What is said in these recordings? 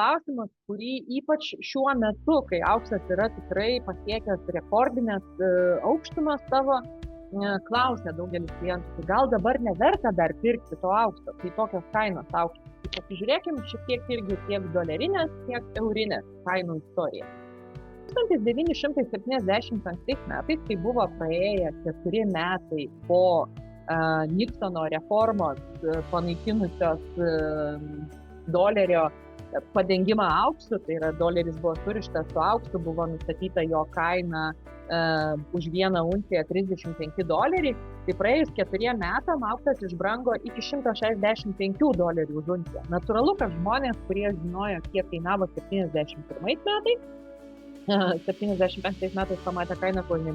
klausimas, kurį ypač šiuo metu, kai auksas yra tikrai pasiekęs rekordinės aukštumas savo, klausia daugelis klientų, tai gal dabar neverta dar pirkti to aukso, tai tokios kainos aukštos. Tai pasižiūrėkim šiek tiek irgi tiek dolerinės, tiek eurinės kainų istoriją. 1975 metais, kai buvo praėję 4 metai po Niksono reformos panaikinusios dolerio padengimą auksu, tai yra doleris buvo surištas su auksu, buvo nustatyta jo kaina už 1 unciją $35, tai praėjus 4 metam auksas išbrango iki $165 už unciją. Natūralu, kad žmonės, kurie žinojo, kiek kainavo 71 metais, 75 metais pamatė kainą, ko ne.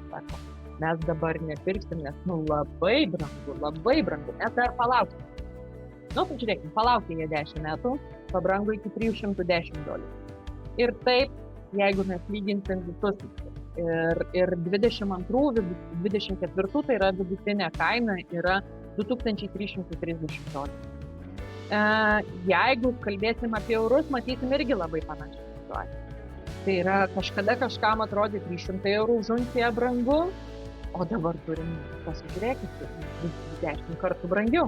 Sako, mes dabar nepirksim, nes labai brangu, mes dar palauksim. Pažiūrėkim, palaukė jie 10 metų, pabrango iki $310. Ir taip, jeigu mes lyginsim visus ir 22-24, tai yra vidutinė kaina yra $2330. Jeigu kalbėsim apie eurus, matysim irgi labai panašią situaciją. Tai yra kažkada kažkam atrodė 300 eurų už unciją brangu, o dabar turim, pasižiūrėkit, 10 kartų brangiau.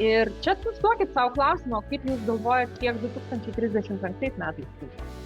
Ir čia užduokit savo klausimą, kaip jūs galvojat, kiek 2035 metais kainuos.